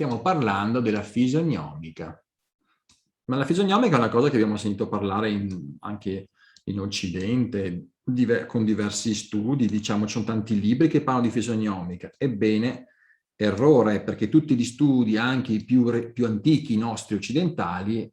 stiamo parlando della fisionomica. Ma la fisionomica è una cosa che abbiamo sentito parlare anche in Occidente, con diversi studi, diciamo, ci sono tanti libri che parlano di fisionomica. Ebbene, errore, perché tutti gli studi, anche i più antichi nostri occidentali,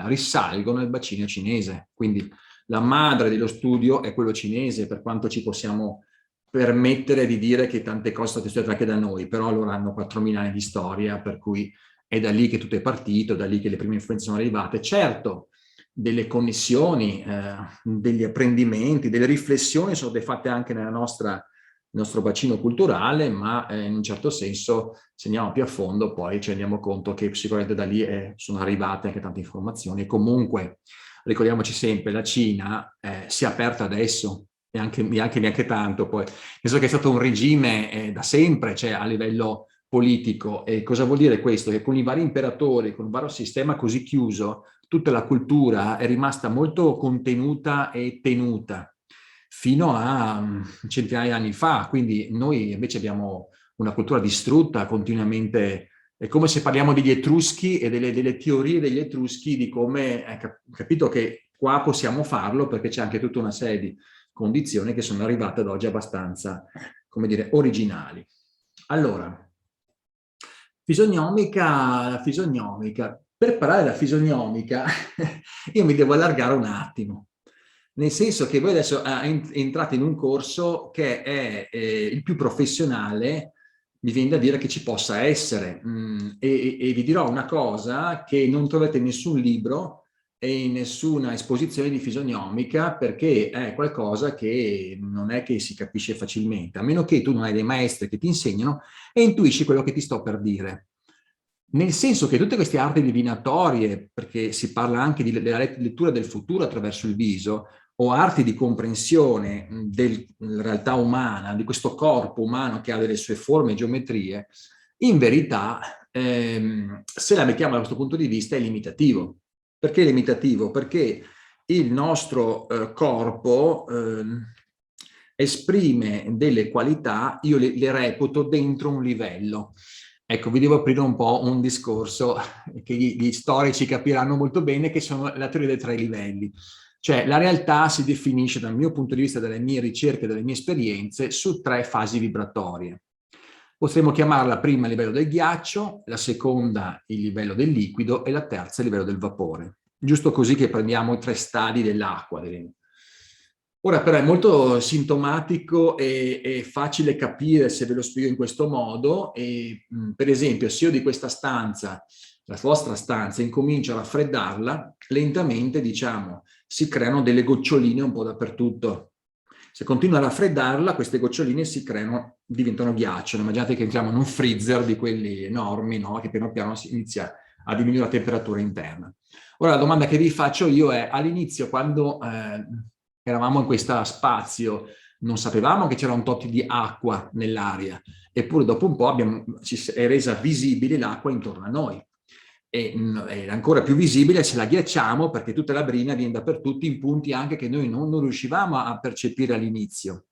risalgono al bacino cinese. Quindi la madre dello studio è quello cinese, per quanto ci possiamo permettere di dire che tante cose sono state studiate anche da noi, però loro hanno 4.000 anni di storia, per cui è da lì che tutto è partito, da lì che le prime influenze sono arrivate. Certo, delle connessioni, degli apprendimenti, delle riflessioni sono state fatte anche nel nostro bacino culturale, ma in un certo senso, se andiamo più a fondo, poi ci rendiamo conto che sicuramente da lì sono arrivate anche tante informazioni. E comunque, ricordiamoci sempre, la Cina si è aperta adesso, e anche neanche tanto poi. Penso che è stato un regime da sempre, cioè a livello politico. E cosa vuol dire questo? Che con i vari imperatori, con un vario sistema così chiuso, tutta la cultura è rimasta molto contenuta e tenuta fino a centinaia di anni fa. Quindi noi invece abbiamo una cultura distrutta continuamente. È come se parliamo degli Etruschi e delle teorie degli Etruschi, di come, capito che qua possiamo farlo perché c'è anche tutta una serie di condizioni che sono arrivate ad oggi abbastanza, come dire, originali. Allora, la fisionomica. Per parlare della fisionomica io mi devo allargare un attimo, nel senso che voi adesso entrate in un corso che è il più professionale, mi viene da dire che ci possa essere. E vi dirò una cosa che non trovate in nessun libro e in nessuna esposizione di fisionomica, perché è qualcosa che non è che si capisce facilmente, a meno che tu non hai dei maestri che ti insegnano e intuisci quello che ti sto per dire. Nel senso che tutte queste arti divinatorie, perché si parla anche della lettura del futuro attraverso il viso, o arti di comprensione della realtà umana, di questo corpo umano che ha delle sue forme e geometrie, in verità, se la mettiamo da questo punto di vista, è limitativo. Perché è limitativo? Perché il nostro corpo esprime delle qualità, io le reputo dentro un livello. Ecco, vi devo aprire un po' un discorso che gli storici capiranno molto bene, che sono la teoria dei tre livelli. Cioè, la realtà si definisce, dal mio punto di vista, dalle mie ricerche, dalle mie esperienze, su tre fasi vibratorie. Potremmo chiamarla prima il livello del ghiaccio, la seconda il livello del liquido e la terza il livello del vapore. Giusto così che prendiamo i tre stadi dell'acqua. Ora però è molto sintomatico e facile capire se ve lo spiego in questo modo. E, per esempio, se io di questa stanza, la vostra stanza, incomincio a raffreddarla, lentamente, diciamo, si creano delle goccioline un po' dappertutto. Se continuo a raffreddarla, queste goccioline si creano, diventano ghiaccio. Immaginate che entriamo in un freezer di quelli enormi, no? Che piano piano si inizia a diminuire la temperatura interna. Ora la domanda che vi faccio io è, all'inizio, quando eravamo in questo spazio, non sapevamo che c'era un tot di acqua nell'aria, eppure dopo un po' ci è resa visibile l'acqua intorno a noi. E è ancora più visibile se la ghiacciamo, perché tutta la brina viene dappertutto in punti anche che noi non riuscivamo a percepire all'inizio.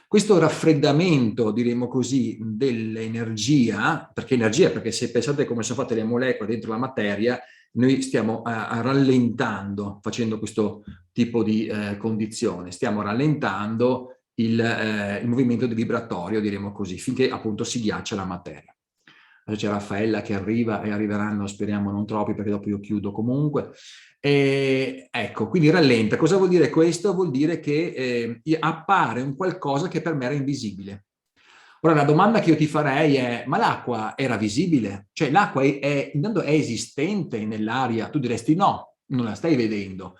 Questo raffreddamento, diremo così, dell'energia, perché se pensate come sono fatte le molecole dentro la materia, noi stiamo rallentando, facendo questo tipo di condizione, stiamo rallentando il movimento vibratorio, diremo così, finché appunto si ghiaccia la materia. Adesso c'è Raffaella che arriva e arriveranno, speriamo non troppi, perché dopo io chiudo comunque. E, ecco, quindi rallenta. Cosa vuol dire questo? Vuol dire che appare un qualcosa che per me era invisibile. Ora, la domanda che io ti farei è, ma l'acqua era visibile? Cioè l'acqua intanto è esistente nell'aria? Tu diresti no, non la stai vedendo.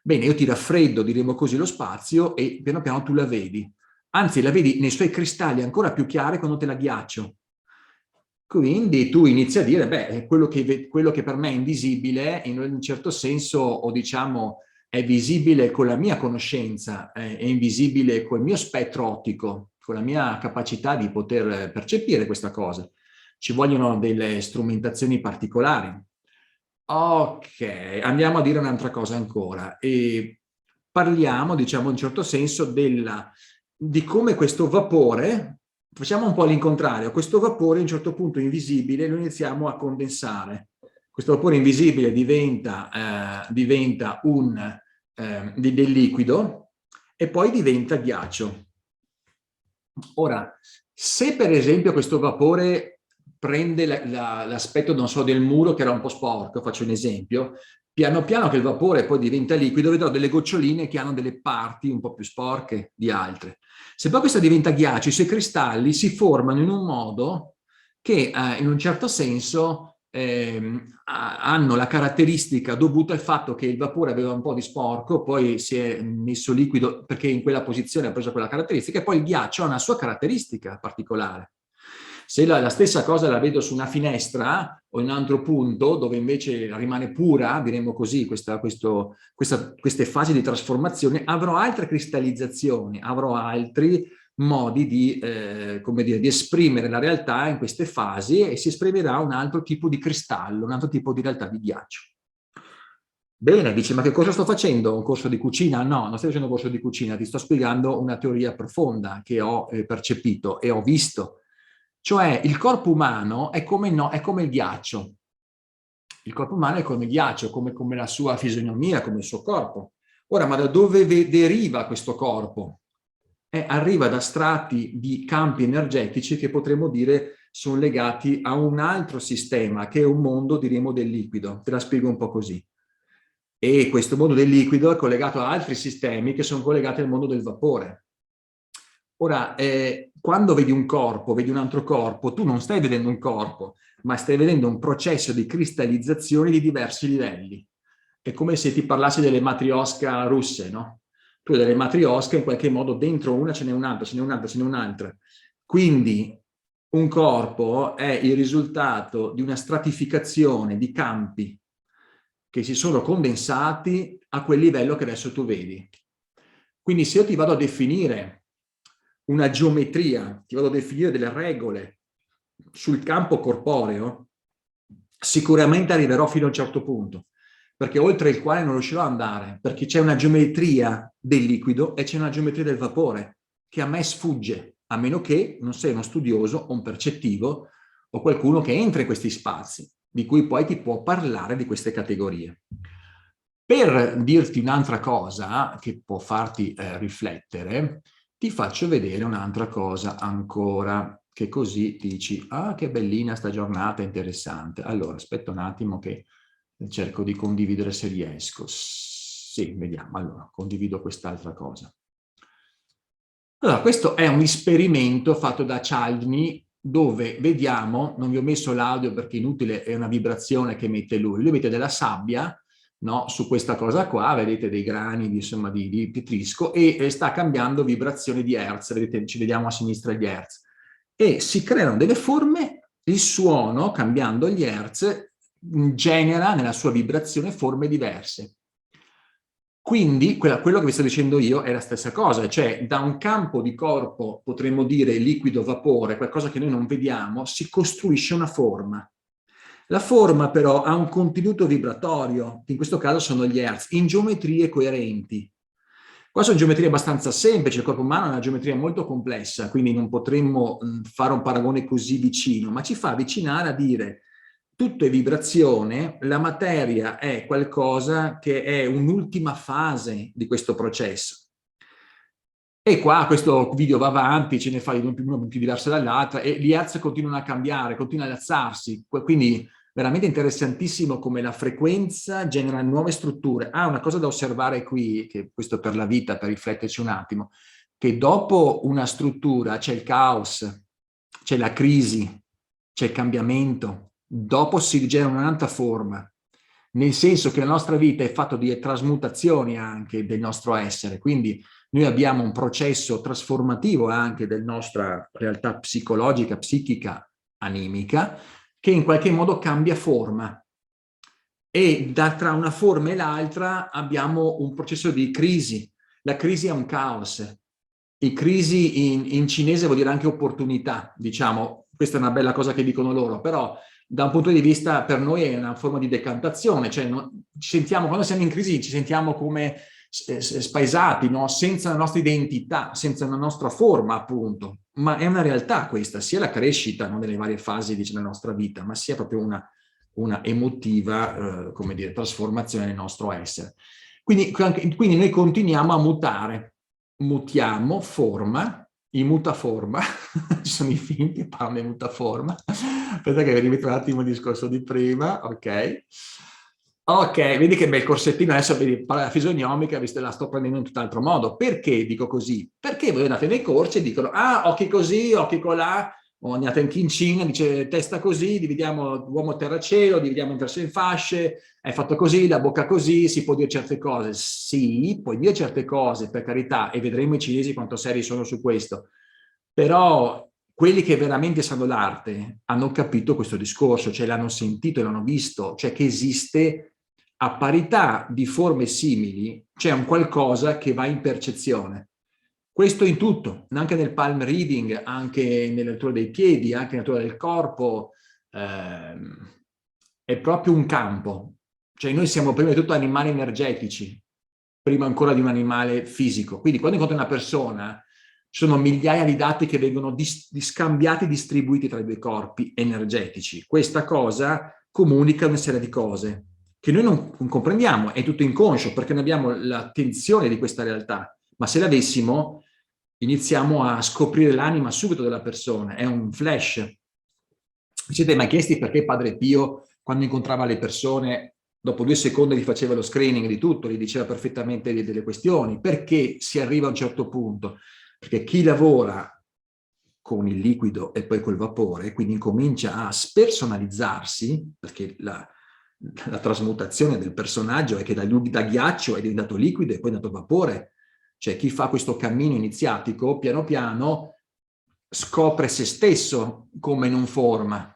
Bene, io ti raffreddo, diremo così, lo spazio e piano piano tu la vedi. Anzi, la vedi nei suoi cristalli ancora più chiari quando te la ghiaccio. Quindi tu inizi a dire, beh, quello che per me è invisibile, in un certo senso, o diciamo, è visibile con la mia conoscenza, è invisibile col mio spettro ottico, con la mia capacità di poter percepire questa cosa. Ci vogliono delle strumentazioni particolari. Ok, andiamo a dire un'altra cosa ancora. E parliamo, diciamo, in un certo senso, di come questo vapore Facciamo un po' all'incontrario. Questo vapore a un certo punto invisibile lo iniziamo a condensare. Questo vapore invisibile diventa del liquido e poi diventa ghiaccio. Ora, se per esempio questo vapore prende l'aspetto, non so, del muro che era un po' sporco, faccio un esempio, piano piano che il vapore poi diventa liquido, vedrò delle goccioline che hanno delle parti un po' più sporche di altre. Se poi questa diventa ghiaccio, i suoi cristalli si formano in un modo che in un certo senso hanno la caratteristica dovuta al fatto che il vapore aveva un po' di sporco, poi si è messo liquido perché in quella posizione ha preso quella caratteristica e poi il ghiaccio ha una sua caratteristica particolare. Se la stessa cosa la vedo su una finestra o in un altro punto dove invece rimane pura, diremmo così, queste fasi di trasformazione, avrò altre cristallizzazioni, avrò altri modi come dire, di esprimere la realtà in queste fasi e si esprimerà un altro tipo di cristallo, un altro tipo di realtà di ghiaccio. Bene, dici, ma che cosa sto facendo? Un corso di cucina? No, non stai facendo un corso di cucina, ti sto spiegando una teoria profonda che ho percepito e ho visto. Cioè, il corpo umano è come, no, è come il ghiaccio. Il corpo umano è come il ghiaccio, come la sua fisionomia, come il suo corpo. Ora, ma da dove deriva questo corpo? Arriva da strati di campi energetici che potremmo dire sono legati a un altro sistema, che è un mondo, diremo, del liquido. Te la spiego un po' così. E questo mondo del liquido è collegato a altri sistemi che sono collegati al mondo del vapore. Ora, quando vedi un corpo, vedi un altro corpo, tu non stai vedendo un corpo, ma stai vedendo un processo di cristallizzazione di diversi livelli. È come se ti parlassi delle matrioska russe, no? Tu hai delle matrioske, in qualche modo dentro una ce n'è un'altra, ce n'è un'altra, ce n'è un'altra. Quindi un corpo è il risultato di una stratificazione di campi che si sono condensati a quel livello che adesso tu vedi. Quindi se io ti vado a definire una geometria, ti vado a definire delle regole sul campo corporeo, sicuramente arriverò fino a un certo punto, perché oltre il quale non riuscirò ad andare, perché c'è una geometria del liquido e c'è una geometria del vapore che a me sfugge, a meno che non sei uno studioso o un percettivo o qualcuno che entra in questi spazi, di cui poi ti può parlare di queste categorie. Per dirti un'altra cosa che può farti riflettere, ti faccio vedere un'altra cosa ancora, che così dici, ah, che bellina sta giornata, interessante. Allora, aspetta un attimo che cerco di condividere se riesco. Sì, vediamo. Allora, condivido quest'altra cosa. Allora, questo è un esperimento fatto da Cialdini dove vediamo, non vi ho messo l'audio perché è inutile, è una vibrazione che mette lui mette della sabbia, no, su questa cosa qua, vedete dei grani insomma, di petrisco e sta cambiando vibrazioni di hertz, vedete, ci vediamo a sinistra gli hertz, e si creano delle forme, il suono, cambiando gli hertz, genera nella sua vibrazione forme diverse. Quindi quello che vi sto dicendo io è la stessa cosa, cioè da un campo di corpo, potremmo dire liquido-vapore, qualcosa che noi non vediamo, si costruisce una forma. La forma però ha un contenuto vibratorio, che in questo caso sono gli hertz, in geometrie coerenti. Qua sono geometrie abbastanza semplici, il corpo umano è una geometria molto complessa, quindi non potremmo fare un paragone così vicino, ma ci fa avvicinare a dire tutto è vibrazione, la materia è qualcosa che è un'ultima fase di questo processo. E qua questo video va avanti, ce ne fa una più diversa dall'altra e gli hertz continuano a cambiare, continuano ad alzarsi, quindi veramente interessantissimo come la frequenza genera nuove strutture. Ah, una cosa da osservare qui, che questo per la vita, per rifletterci un attimo, che dopo una struttura c'è il caos, c'è la crisi, c'è il cambiamento, dopo si genera un'altra forma, nel senso che la nostra vita è fatta di trasmutazioni anche del nostro essere, quindi noi abbiamo un processo trasformativo anche della nostra realtà psicologica, psichica, animica, che in qualche modo cambia forma. E tra una forma e l'altra abbiamo un processo di crisi. La crisi è un caos. E crisi in cinese vuol dire anche opportunità, diciamo. Questa è una bella cosa che dicono loro, però da un punto di vista per noi è una forma di decantazione, cioè ci sentiamo, quando siamo in crisi ci sentiamo come spaesati, no? Senza la nostra identità, senza la nostra forma appunto, ma è una realtà questa, sia la crescita, no, delle varie fasi della nostra vita, ma sia proprio una emotiva, come dire, trasformazione del nostro essere. Quindi noi continuiamo a mutare, mutiamo forma, in mutaforma, ci sono i film che parlano di mutaforma, aspetta che rimetto un attimo il discorso di prima, ok? Ok, vedi che bel corsettino, adesso vedi, parla della fisionomica, visto che la sto prendendo in tutt'altro modo. Perché dico così? Perché voi andate nei corsi e dicono, ah, occhi così, occhi colà, o andate in Kincin, dice testa così, dividiamo uomo terra cielo, dividiamo in verso in fasce, è fatto così, la bocca così, si può dire certe cose. Sì, puoi dire certe cose, per carità, e vedremo i cinesi quanto seri sono su questo. Però quelli che veramente sanno l'arte hanno capito questo discorso, cioè l'hanno sentito e l'hanno visto, cioè che esiste a parità di forme simili, c'è un qualcosa che va in percezione. Questo in tutto, anche nel palm reading, anche nella lettura dei piedi, anche nella lettura del corpo, è proprio un campo. Cioè noi siamo prima di tutto animali energetici, prima ancora di un animale fisico. Quindi quando incontri una persona, ci sono migliaia di dati che vengono scambiati e distribuiti tra i due corpi energetici. Questa cosa comunica una serie di cose che noi non comprendiamo, è tutto inconscio perché non abbiamo l'attenzione di questa realtà, ma se l'avessimo iniziamo a scoprire l'anima subito della persona, è un flash. Vi siete mai chiesti perché Padre Pio, quando incontrava le persone, dopo 2 secondi gli faceva lo screening di tutto, gli diceva perfettamente delle questioni? Perché si arriva a un certo punto? Perché chi lavora con il liquido e poi col vapore, quindi comincia a spersonalizzarsi, perché la trasmutazione del personaggio è che da ghiaccio è diventato liquido e poi è diventato vapore. Cioè chi fa questo cammino iniziatico, piano piano scopre se stesso come non forma.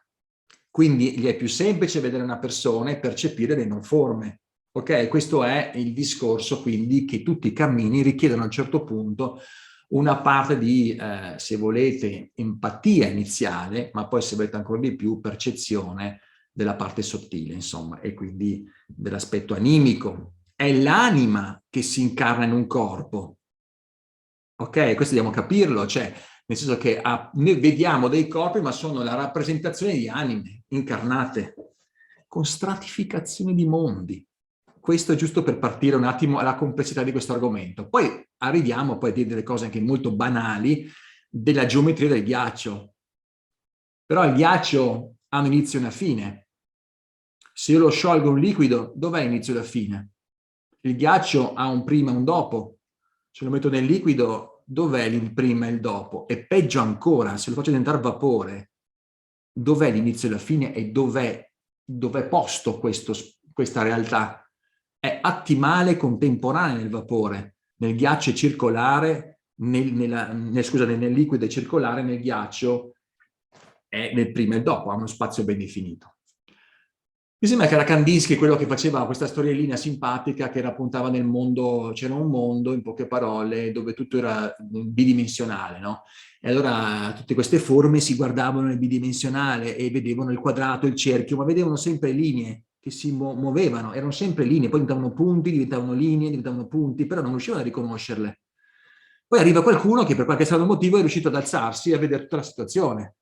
Quindi gli è più semplice vedere una persona e percepire le non forme. Ok? Questo è il discorso, quindi, che tutti i cammini richiedono a un certo punto una parte di, se volete, empatia iniziale, ma poi se volete ancora di più, percezione della parte sottile, insomma, e quindi dell'aspetto animico. È l'anima che si incarna in un corpo. Ok? Questo dobbiamo capirlo, cioè, nel senso che noi vediamo dei corpi, ma sono la rappresentazione di anime incarnate, con stratificazioni di mondi. Questo è giusto per partire un attimo alla complessità di questo argomento. Poi arriviamo poi a dire delle cose anche molto banali della geometria del ghiaccio. Però il ghiaccio ha un inizio e una fine. Se io lo sciolgo in un liquido, dov'è l'inizio e la fine? Il ghiaccio ha un prima e un dopo. Se lo metto nel liquido, dov'è il prima e il dopo? E peggio ancora, se lo faccio diventare vapore, dov'è l'inizio e la fine e dov'è posto questa realtà? È attimale contemporanea nel vapore, nel ghiaccio è circolare, nel liquido è circolare, nel ghiaccio è nel prima e il dopo, ha uno spazio ben definito. Mi sembra che era Kandinsky quello che faceva questa storiellina simpatica che raccontava nel mondo, c'era un mondo, in poche parole, dove tutto era bidimensionale, no? E allora tutte queste forme si guardavano nel bidimensionale e vedevano il quadrato, il cerchio, ma vedevano sempre linee che si muovevano, erano sempre linee, poi diventavano punti, diventavano linee, diventavano punti, però non riuscivano a riconoscerle. Poi arriva qualcuno che per qualche strano motivo è riuscito ad alzarsi e a vedere tutta la situazione,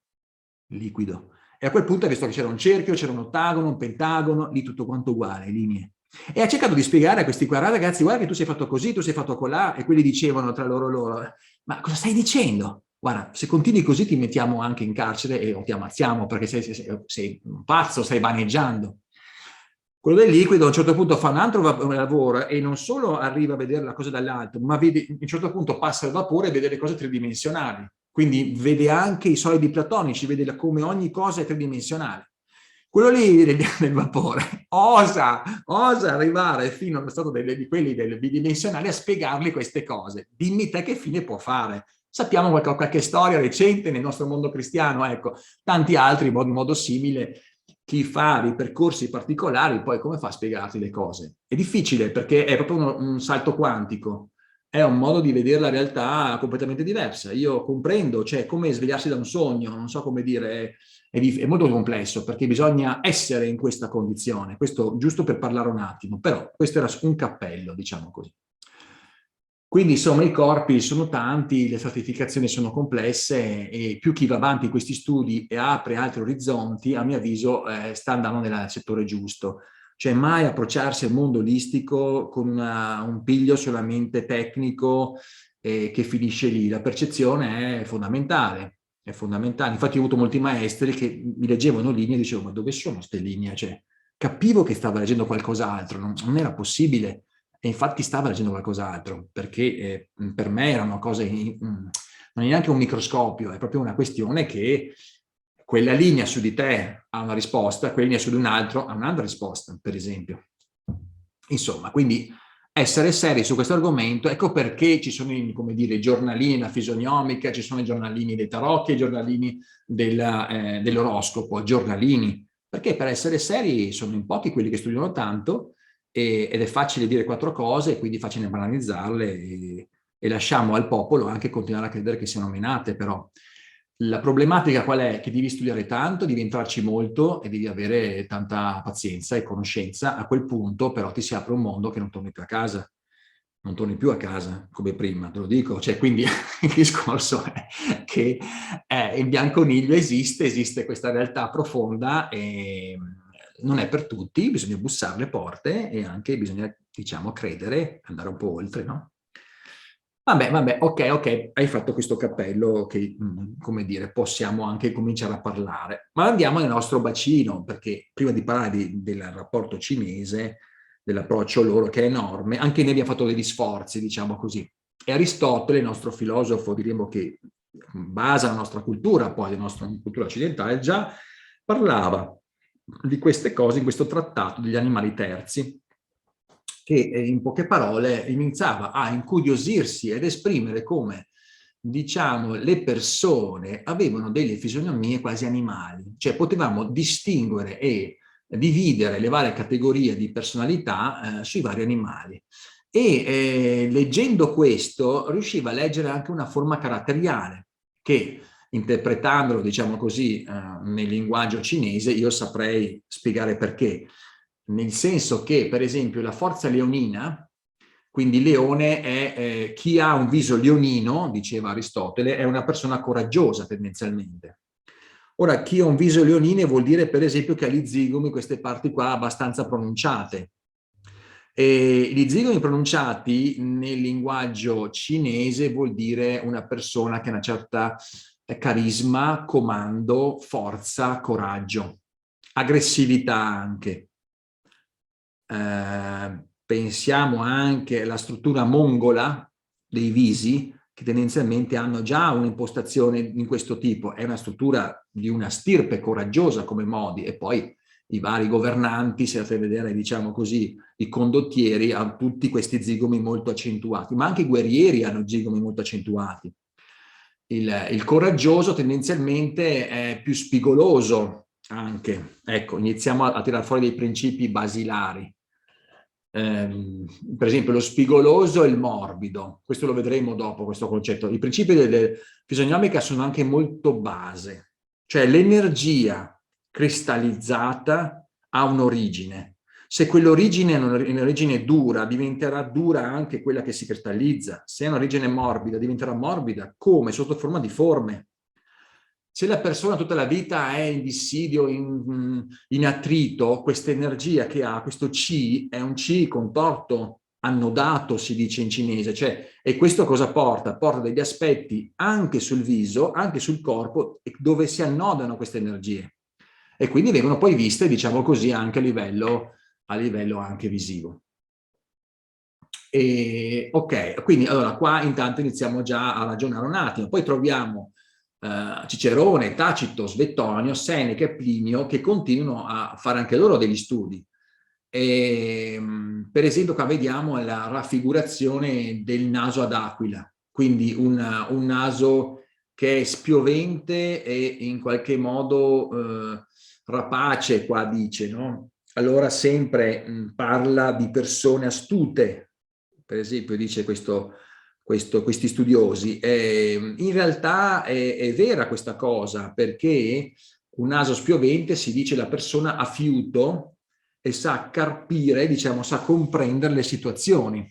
liquido. E a quel punto ha visto che c'era un cerchio, c'era un ottagono, un pentagono, lì tutto quanto uguale, linee. E ha cercato di spiegare a questi qua, ragazzi, guarda che tu sei fatto così, tu sei fatto colà, e quelli dicevano tra loro, ma cosa stai dicendo? Guarda, se continui così ti mettiamo anche in carcere o ti ammazziamo perché sei un pazzo, stai vaneggiando. Quello del liquido a un certo punto fa un altro lavoro e non solo arriva a vedere la cosa dall'alto, ma vede, a un certo punto passa il vapore e vede le cose tridimensionali. Quindi vede anche i solidi platonici, vede come ogni cosa è tridimensionale. Quello lì del vapore osa arrivare fino allo stato di quelli del bidimensionali a spiegargli queste cose. Dimmi te che fine può fare. Sappiamo qualche storia recente nel nostro mondo cristiano, ecco, tanti altri in modo simile. Chi fa dei percorsi particolari poi come fa a spiegarti le cose? È difficile perché è proprio un salto quantico, è un modo di vedere la realtà completamente diversa. Io comprendo, cioè come svegliarsi da un sogno, non so come dire, è molto complesso perché bisogna essere in questa condizione, questo giusto per parlare un attimo, però questo era un cappello, diciamo così. Quindi insomma i corpi sono tanti, le stratificazioni sono complesse e più chi va avanti in questi studi e apre altri orizzonti, a mio avviso sta andando nel settore giusto. Cioè mai approcciarsi al mondo olistico con un piglio solamente tecnico che finisce lì. La percezione è fondamentale, è fondamentale. Infatti ho avuto molti maestri che mi leggevano linee e dicevo ma dove sono queste linee? Cioè, capivo che stava leggendo qualcos'altro, non era possibile. E infatti stava leggendo qualcos'altro, perché per me erano cose, non è neanche un microscopio, è proprio una questione che quella linea su di te ha una risposta, quella linea su di un altro ha un'altra risposta, per esempio. Insomma, quindi essere seri su questo argomento, ecco perché ci sono, come dire, i giornalini della fisionomica, ci sono i giornalini dei tarocchi, i giornalini dell'oroscopo, giornalini, perché per essere seri sono in pochi quelli che studiano tanto ed è facile dire quattro cose e quindi facile banalizzarle e lasciamo al popolo anche continuare a credere che siano menate, però la problematica qual è? Che devi studiare tanto, devi entrarci molto e devi avere tanta pazienza e conoscenza. A quel punto però ti si apre un mondo che non torni più a casa. Non torni più a casa come prima, te lo dico. Cioè, quindi il discorso è che il bianconiglio esiste, esiste questa realtà profonda e non è per tutti, bisogna bussare le porte e anche bisogna, diciamo, credere, andare un po' oltre, no? Vabbè, ok, hai fatto questo cappello che, come dire, possiamo anche cominciare a parlare. Ma andiamo nel nostro bacino, perché prima di parlare del rapporto cinese, dell'approccio loro che è enorme, anche noi abbiamo fatto degli sforzi, diciamo così. E Aristotele, il nostro filosofo, diremmo che basa la nostra cultura, poi la nostra cultura occidentale, già parlava di queste cose in questo trattato degli animali terzi, che in poche parole iniziava a incuriosirsi ed esprimere come, diciamo, le persone avevano delle fisionomie quasi animali, cioè potevamo distinguere e dividere le varie categorie di personalità sui vari animali. E leggendo questo riusciva a leggere anche una forma caratteriale che, interpretandolo, diciamo così, nel linguaggio cinese, io saprei spiegare perché, nel senso che, per esempio, la forza leonina, quindi leone è chi ha un viso leonino, diceva Aristotele, è una persona coraggiosa tendenzialmente. Ora, chi ha un viso leonino vuol dire, per esempio, che ha gli zigomi, queste parti qua abbastanza pronunciate. E gli zigomi pronunciati nel linguaggio cinese vuol dire una persona che ha una certa carisma, comando, forza, coraggio, aggressività anche. Pensiamo anche alla struttura mongola dei visi, che tendenzialmente hanno già un'impostazione in questo tipo, è una struttura di una stirpe coraggiosa come modi, e poi i vari governanti, se andate a vedere, diciamo così, i condottieri hanno tutti questi zigomi molto accentuati, ma anche i guerrieri hanno zigomi molto accentuati. Il coraggioso tendenzialmente è più spigoloso anche. Ecco, iniziamo a tirare fuori dei principi basilari. Per esempio lo spigoloso e il morbido, questo lo vedremo dopo, questo concetto. I principi della fisionomica sono anche molto base, cioè l'energia cristallizzata ha un'origine. Se quell'origine è un'origine dura, diventerà dura anche quella che si cristallizza. Se è un'origine morbida, diventerà morbida. Come? Sotto forma di forme. Se la persona tutta la vita è in dissidio, in attrito, questa energia che ha, questo Qi, è un Qi contorto, annodato si dice in cinese, cioè, e questo cosa porta? Porta degli aspetti anche sul viso, anche sul corpo, dove si annodano queste energie. E quindi vengono poi viste, diciamo così, anche a livello anche visivo. E, ok, quindi allora qua intanto iniziamo già a ragionare un attimo, poi troviamo Cicerone, Tacito, Svettonio, Seneca e Plinio che continuano a fare anche loro degli studi. E, per esempio qua vediamo la raffigurazione del naso ad aquila, quindi un naso che è spiovente e in qualche modo rapace, qua dice, no? Allora sempre parla di persone astute, per esempio dice questi studiosi. In realtà è vera questa cosa, perché un naso spiovente si dice la persona a fiuto e sa carpire, diciamo, sa comprendere le situazioni.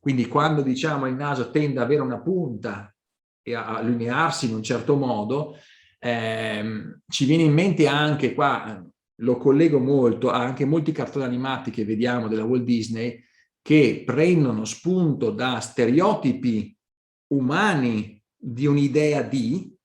Quindi quando diciamo il naso tende ad avere una punta e a allinearsi in un certo modo, ci viene in mente anche qua, lo collego molto, a anche molti cartoni animati che vediamo della Walt Disney che prendono spunto da stereotipi umani di un'idea di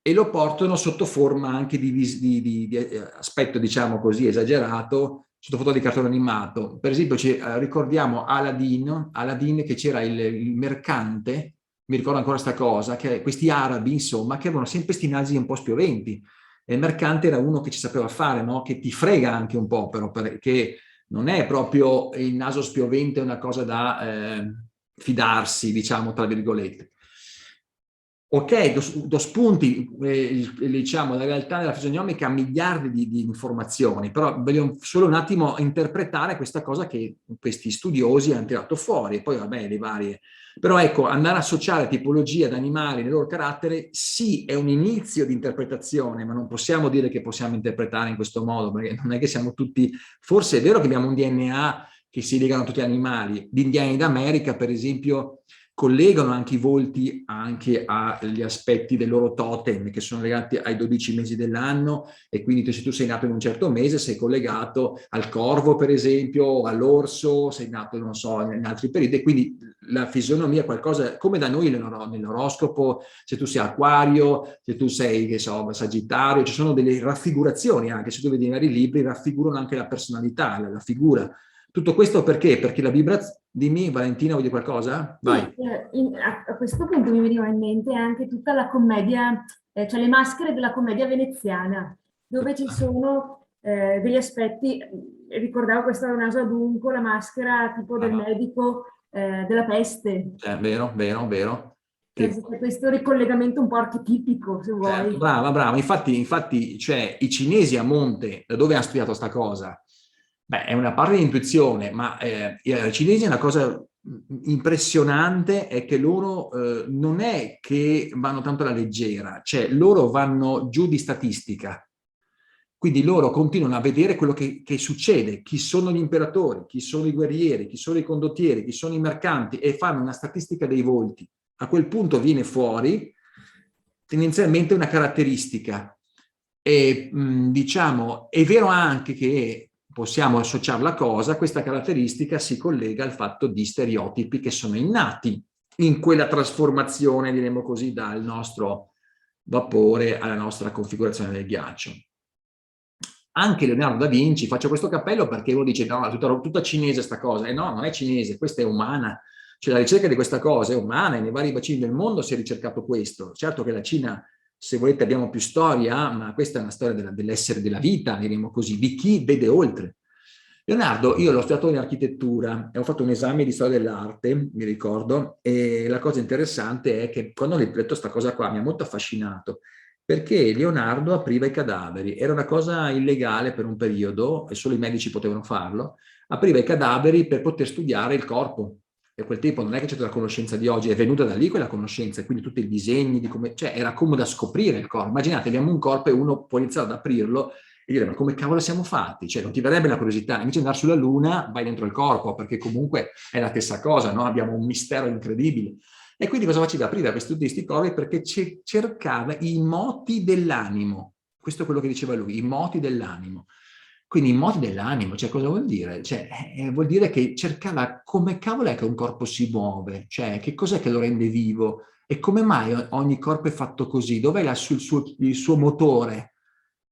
e lo portano sotto forma anche di aspetto, diciamo così, esagerato, sotto forma di cartone animato. Per esempio, ricordiamo Aladdin che c'era il mercante, mi ricordo ancora questa cosa, che questi arabi, insomma, che avevano sempre questi nasi un po' spioventi. E il mercante era uno che ci sapeva fare, no? Che ti frega anche un po', però, perché non è proprio il naso spiovente una cosa da fidarsi, diciamo, tra virgolette. Ok, do spunti, diciamo, la realtà della fisionomica ha miliardi di informazioni, però voglio solo un attimo interpretare questa cosa che questi studiosi hanno tirato fuori, e poi vabbè, le varie. Però ecco, andare a associare tipologie ad animali nel loro carattere, sì, è un inizio di interpretazione, ma non possiamo dire che possiamo interpretare in questo modo, perché non è che siamo tutti, forse è vero che abbiamo un DNA che si legano a tutti gli animali, gli indiani d'America, per esempio, collegano anche i volti anche agli aspetti del loro totem che sono legati ai 12 mesi dell'anno e quindi se tu sei nato in un certo mese sei collegato al corvo per esempio, all'orso, sei nato non so in altri periodi e quindi la fisionomia è qualcosa come da noi nell'oroscopo, se tu sei acquario, se tu sei che so, sagittario, ci sono delle raffigurazioni anche, se tu vedi i vari libri raffigurano anche la personalità, la figura. Tutto questo perché? Perché la vibrazione. Dimmi, Valentina, vuoi dire qualcosa? Vai. Sì, a questo punto mi veniva in mente anche tutta la commedia, cioè le maschere della commedia veneziana, dove ci sono degli aspetti, ricordavo questa del naso adunco, la maschera tipo del Brava. medico della peste, Vero, vero, vero. cioè Che, questo ricollegamento un po' archetipico, se certo, vuoi. brava, brava. Infatti, cioè, i cinesi a monte, da dove hanno studiato sta cosa? Beh, è una parte di intuizione, ma i cinesi è una cosa impressionante è che loro non è che vanno tanto alla leggera, cioè loro vanno giù di statistica. Quindi loro continuano a vedere quello che succede, chi sono gli imperatori, chi sono i guerrieri, chi sono i condottieri, chi sono i mercanti e fanno una statistica dei volti. A quel punto viene fuori tendenzialmente una caratteristica. E diciamo, è vero anche che possiamo associare la cosa, questa caratteristica si collega al fatto di stereotipi che sono innati in quella trasformazione, diremmo così, dal nostro vapore alla nostra configurazione del ghiaccio. Anche Leonardo da Vinci, faccio questo cappello perché uno dice no, è tutta cinese sta cosa, e no, non è cinese, questa è umana, cioè la ricerca di questa cosa è umana, e nei vari bacini del mondo si è ricercato questo. Certo che la Cina, se volete, abbiamo più storia, ma questa è una storia dell'essere della vita, diremo così, di chi vede oltre. Leonardo, io l'ho studiato in architettura e ho fatto un esame di storia dell'arte, mi ricordo, e la cosa interessante è che quando ho letto questa cosa qua mi ha molto affascinato, perché Leonardo apriva i cadaveri, era una cosa illegale per un periodo, e solo i medici potevano farlo, apriva i cadaveri per poter studiare il corpo. E a quel tempo non è che c'è la conoscenza di oggi, è venuta da lì quella conoscenza, quindi tutti i disegni, di come, cioè era come da scoprire il corpo. Immaginate, abbiamo un corpo e uno può iniziare ad aprirlo e dire ma come cavolo siamo fatti? Cioè non ti verrebbe la curiosità, invece di andare sulla Luna vai dentro il corpo, perché comunque è la stessa cosa, no? Abbiamo un mistero incredibile. E quindi cosa faceva? Apriva questi corpi perché cercava i moti dell'animo. Questo è quello che diceva lui, i moti dell'animo. Quindi i moti dell'animo, cioè cosa vuol dire? Cioè, vuol dire che cercava come cavolo è che un corpo si muove, cioè che cos'è che lo rende vivo e come mai ogni corpo è fatto così, dov'è il suo motore?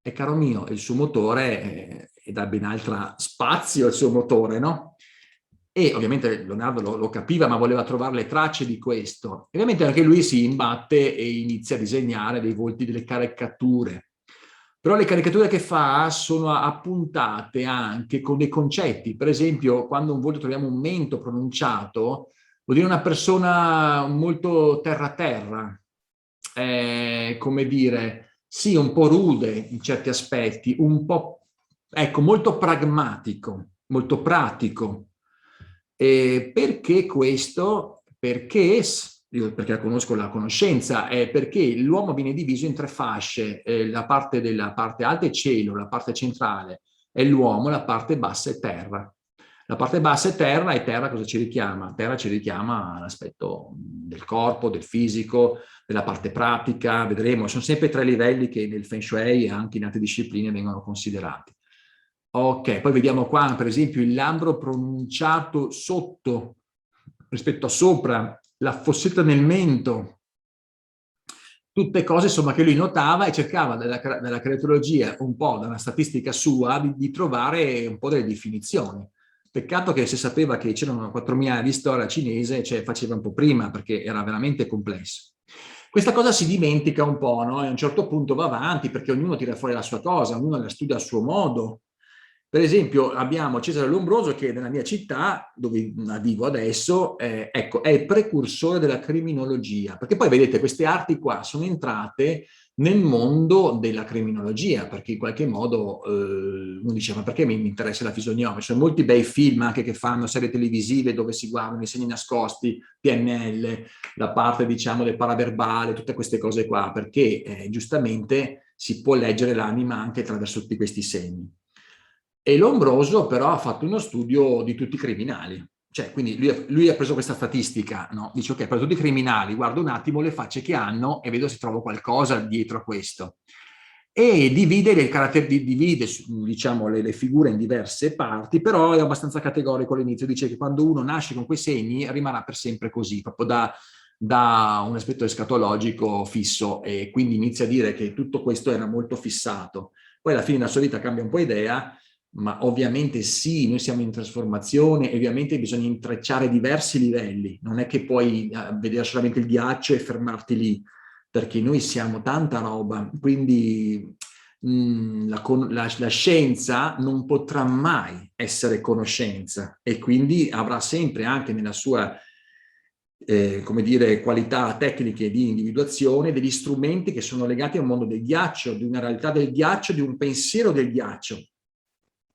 E caro mio, il suo motore è da ben altro spazio, il suo motore, no? E ovviamente Leonardo lo capiva, ma voleva trovare le tracce di questo. E ovviamente anche lui si imbatte e inizia a disegnare dei volti, delle caricature. Però le caricature che fa sono appuntate anche con dei concetti. Per esempio, quando un volto troviamo un mento pronunciato, vuol dire una persona molto terra-terra, come dire, sì, un po' rude in certi aspetti, un po', ecco, molto pragmatico, molto pratico. Perché questo? Perché la conosco la conoscenza, è perché l'uomo viene diviso in tre fasce, la parte alta è cielo, la parte centrale è l'uomo, la parte bassa è terra. La parte bassa è terra, e terra cosa ci richiama? Terra ci richiama l'aspetto del corpo, del fisico, della parte pratica, vedremo, sono sempre tre livelli che nel Feng Shui e anche in altre discipline vengono considerati. Ok, poi vediamo qua per esempio il labbro pronunciato sotto rispetto a sopra, la fossetta nel mento, tutte cose insomma che lui notava e cercava dalla creatologia, un po' da una statistica sua, di trovare un po' delle definizioni. Peccato che se sapeva che c'erano 4.000 di storia cinese, cioè faceva un po' prima, perché era veramente complesso. Questa cosa si dimentica un po', no? E a un certo punto va avanti, perché ognuno tira fuori la sua cosa, ognuno la studia a suo modo. Per esempio abbiamo Cesare Lombroso che nella mia città, dove vivo adesso, ecco, è il precursore della criminologia, perché poi vedete queste arti qua sono entrate nel mondo della criminologia, perché in qualche modo uno diceva perché mi interessa la fisionomia? Ci sono molti bei film anche che fanno serie televisive dove si guardano i segni nascosti, PNL, la parte diciamo del paraverbale, tutte queste cose qua, perché giustamente si può leggere l'anima anche attraverso tutti questi segni. E Lombroso però ha fatto uno studio di tutti i criminali, cioè quindi lui ha preso questa statistica, no? Dice ok, per tutti i criminali guardo un attimo le facce che hanno e vedo se trovo qualcosa dietro a questo. E divide diciamo, le figure in diverse parti, però è abbastanza categorico all'inizio, dice che quando uno nasce con quei segni rimarrà per sempre così, proprio da un aspetto escatologico fisso, e quindi inizia a dire che tutto questo era molto fissato. Poi alla fine della sua vita cambia un po' idea, ma ovviamente sì, noi siamo in trasformazione e ovviamente bisogna intrecciare diversi livelli, non è che puoi vedere solamente il ghiaccio e fermarti lì, perché noi siamo tanta roba, quindi la scienza non potrà mai essere conoscenza e quindi avrà sempre anche nella sua come dire, qualità tecniche di individuazione degli strumenti che sono legati al mondo del ghiaccio, di una realtà del ghiaccio, di un pensiero del ghiaccio.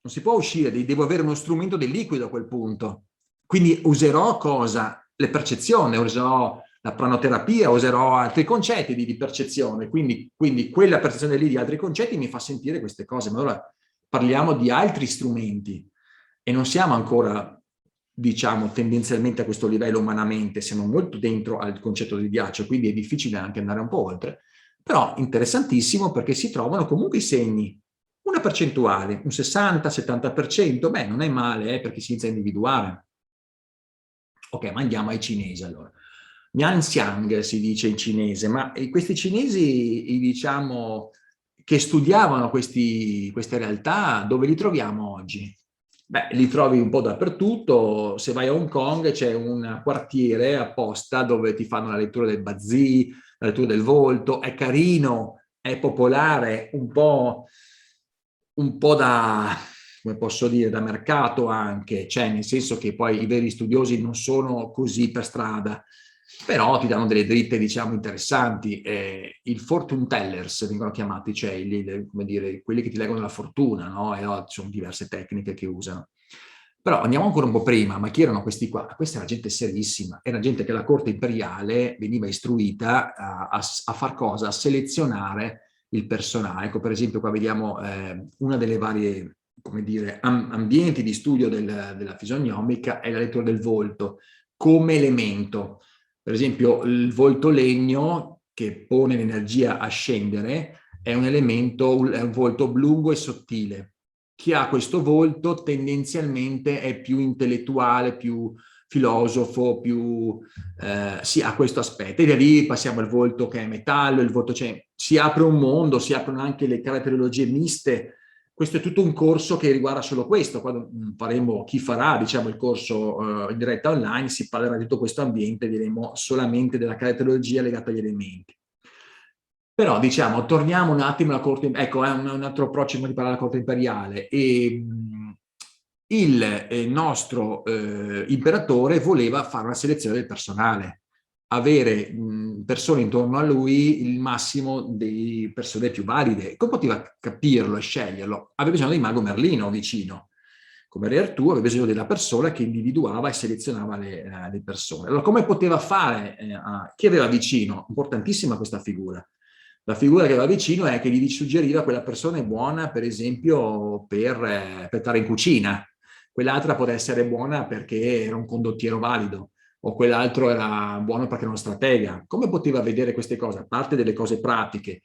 Non si può uscire, devo avere uno strumento del liquido a quel punto. Quindi userò cosa? Le percezioni, userò la pranoterapia, userò altri concetti di percezione. Quindi quella percezione lì di altri concetti mi fa sentire queste cose. Ma allora parliamo di altri strumenti e non siamo ancora, diciamo, tendenzialmente a questo livello umanamente, siamo molto dentro al concetto del ghiaccio, quindi è difficile anche andare un po' oltre. Però interessantissimo perché si trovano comunque i segni, una percentuale, un 60-70%, beh, non è male perché si inizia a individuare. Ok, ma andiamo ai cinesi allora. Mian si dice in cinese, ma questi cinesi, diciamo, che studiavano queste realtà, dove li troviamo oggi? Beh, li trovi un po' dappertutto. Se vai a Hong Kong c'è un quartiere apposta dove ti fanno la lettura del bazzi, la lettura del volto, è carino, è popolare, un po' da, come posso dire, da mercato anche, cioè nel senso che poi i veri studiosi non sono così per strada, però ti danno delle dritte, diciamo, interessanti. Il fortune tellers vengono chiamati, cioè come dire, quelli che ti leggono la fortuna, no? E ci sono diverse tecniche che usano. Però andiamo ancora un po' prima, ma chi erano questi qua? Questa era gente serissima, era gente che la corte imperiale veniva istruita a far cosa? A selezionare il personale. Ecco, per esempio, qua vediamo una delle varie, come dire, ambienti di studio della fisionomica è la lettura del volto come elemento. Per esempio, il volto legno, che pone l'energia a scendere, è un elemento, è un volto lungo e sottile. Chi ha questo volto tendenzialmente è più intellettuale, più filosofo, più si ha questo aspetto. E da lì passiamo al volto che è metallo, il volto, cioè, si apre un mondo, si aprono anche le caratteriologie miste. Questo è tutto un corso che riguarda solo questo. Quando faremo, chi farà, diciamo, il corso in diretta online, si parlerà di tutto questo ambiente, diremo solamente della caratteriologia legata agli elementi. Però, diciamo, torniamo un attimo alla corte, ecco, è un altro approccio di parlare della corte imperiale. E il nostro imperatore voleva fare una selezione del personale, avere persone intorno a lui, il massimo di persone più valide. Come poteva capirlo e sceglierlo? Aveva bisogno di Mago Merlino vicino. Come Re Artù aveva bisogno della persona che individuava e selezionava le persone. Allora, come poteva fare? Chi aveva vicino? Importantissima questa figura. La figura che aveva vicino è che gli suggeriva quella persona è buona, per esempio, per stare in cucina. quell'altra poteva essere buona perché era un condottiero valido, o quell'altro era buono perché era uno stratega. Come poteva vedere queste cose? A parte delle cose pratiche,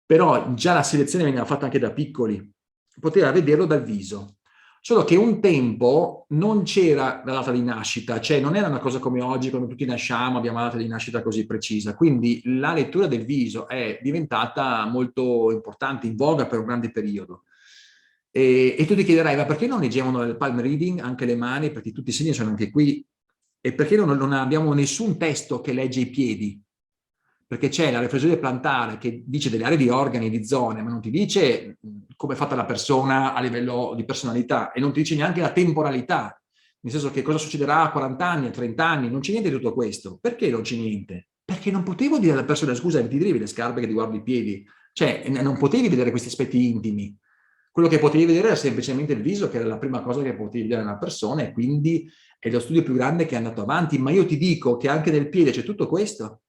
però già la selezione veniva fatta anche da piccoli, poteva vederlo dal viso. Solo che un tempo non c'era la data di nascita, cioè non era una cosa come oggi, quando tutti nasciamo, abbiamo la data di nascita così precisa. Quindi la lettura del viso è diventata molto importante, in voga per un grande periodo. E tu ti chiederai, ma perché non leggevano il palm reading anche le mani? Perché tutti i segni sono anche qui. E perché non abbiamo nessun testo che legge i piedi? Perché c'è la riflessione plantare che dice delle aree di organi, di zone, ma non ti dice come è fatta la persona a livello di personalità e non ti dice neanche la temporalità, nel senso che cosa succederà a 40 anni, a 30 anni, non c'è niente di tutto questo. Perché non c'è niente? Perché non potevo dire alla persona, scusa, ti devi le scarpe che ti guardi i piedi, cioè non potevi vedere questi aspetti intimi. Quello che potevi vedere era semplicemente il viso, che era la prima cosa che potevi vedere nella persona, e quindi è lo studio più grande che è andato avanti. Ma io ti dico che anche nel piede c'è tutto questo.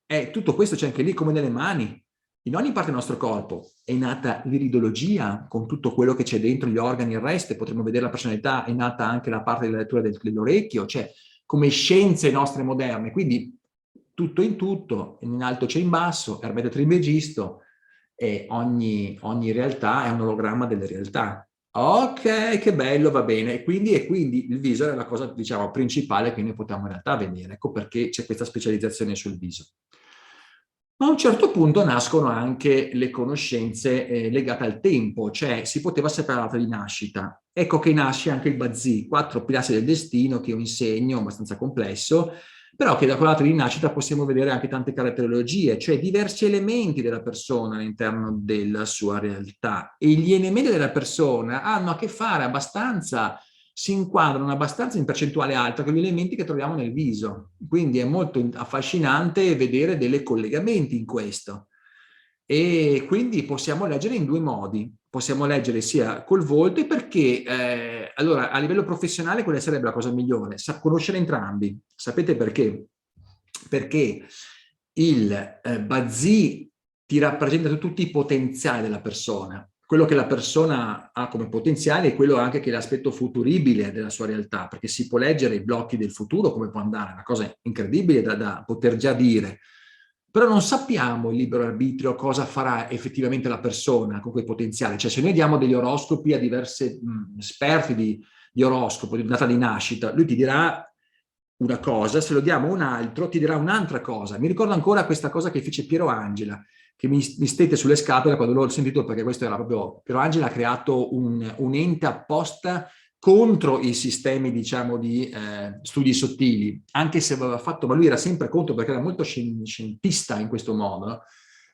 E tutto questo c'è anche lì, come nelle mani. In ogni parte del nostro corpo è nata l'iridologia, con tutto quello che c'è dentro gli organi e il resto, potremmo vedere la personalità, è nata anche la parte della lettura dell'orecchio, cioè come scienze nostre moderne. Quindi tutto in tutto, in alto c'è in basso, Ermeto Trismegisto, e ogni realtà è un ologramma delle realtà. Ok, che bello, va bene. E quindi il viso è la cosa, diciamo, principale che noi possiamo in realtà vedere. Ecco perché c'è questa specializzazione sul viso. Ma a un certo punto nascono anche le conoscenze legate al tempo, cioè si poteva sapere la data di nascita. Ecco che nasce anche il Bazzi, 4 pilastri del destino che io insegno, abbastanza complesso, però che da quella data di nascita possiamo vedere anche tante caratterologie, cioè diversi elementi della persona all'interno della sua realtà. E gli elementi della persona hanno a che fare abbastanza, si inquadrano abbastanza in percentuale alta con gli elementi che troviamo nel viso. Quindi è molto affascinante vedere dei collegamenti in questo. E quindi possiamo leggere in due modi. Possiamo leggere sia col volto, perché allora a livello professionale quella sarebbe la cosa migliore, conoscere entrambi. Sapete perché? Perché il Bazzi ti rappresenta tutti i potenziali della persona. Quello che la persona ha come potenziale è quello anche che è l'aspetto futuribile della sua realtà, perché si può leggere i blocchi del futuro, come può andare, una cosa incredibile da poter già dire. Però non sappiamo il libero arbitrio cosa farà effettivamente la persona con quel potenziale. Cioè se noi diamo degli oroscopi a diversi esperti di oroscopo, di data di nascita, lui ti dirà una cosa, se lo diamo a un altro ti dirà un'altra cosa. Mi ricordo ancora questa cosa che fece Piero Angela, che mi stette sulle scatole quando l'ho sentito, perché questo era proprio, Piero Angela ha creato un ente apposta contro i sistemi, diciamo, di studi sottili, anche se aveva fatto, ma lui era sempre contro perché era molto scientista in questo modo, no?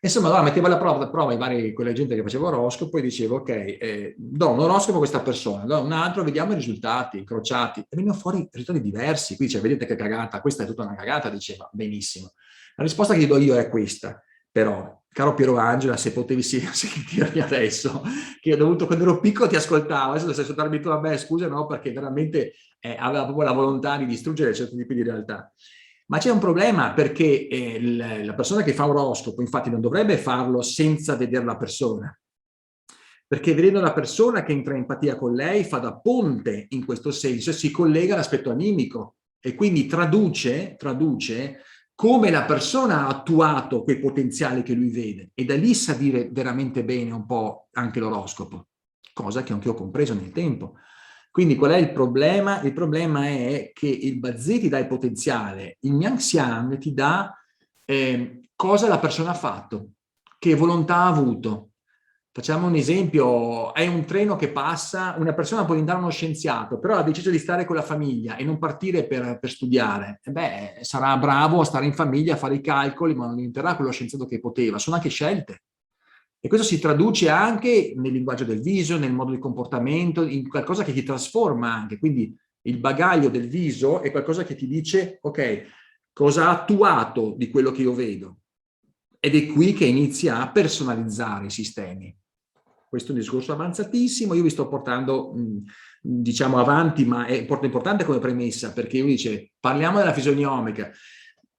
Insomma, allora metteva alla prova quella gente che faceva oroscopo e diceva, ok, do un oroscopo a questa persona, do un altro, vediamo i risultati incrociati. E venivano fuori risultati diversi. Qui dice, vedete che cagata, questa è tutta una cagata, diceva, benissimo. La risposta che ti do io è questa, però, caro Piero Angela, se potevi sentirmi adesso, che ho dovuto, quando ero piccolo ti ascoltavo, adesso sei soltanto abituato a me, scusa, no, perché veramente aveva proprio la volontà di distruggere certi tipi di realtà. Ma c'è un problema, perché la persona che fa oroscopo, infatti, non dovrebbe farlo senza vedere la persona, perché vedendo la persona che entra in empatia con lei fa da ponte in questo senso e si collega all'aspetto animico e quindi traduce come la persona ha attuato quei potenziali che lui vede, e da lì sa dire veramente bene un po' anche l'oroscopo, cosa che anche io ho compreso nel tempo. Quindi qual è il problema? Il problema è che il Bazzi ti dà il potenziale, il Mian Xiang ti dà cosa la persona ha fatto, che volontà ha avuto. Facciamo un esempio, è un treno che passa, una persona può diventare uno scienziato, però ha deciso di stare con la famiglia e non partire per studiare. E beh, sarà bravo a stare in famiglia, a fare i calcoli, ma non diventerà quello scienziato che poteva. Sono anche scelte. E questo si traduce anche nel linguaggio del viso, nel modo di comportamento, in qualcosa che ti trasforma anche. Quindi il bagaglio del viso è qualcosa che ti dice, ok, cosa ha attuato di quello che io vedo? Ed è qui che inizia a personalizzare i sistemi. Questo è un discorso avanzatissimo, io vi sto portando, diciamo, avanti, ma è importante come premessa, perché io dice, parliamo della fisionomica,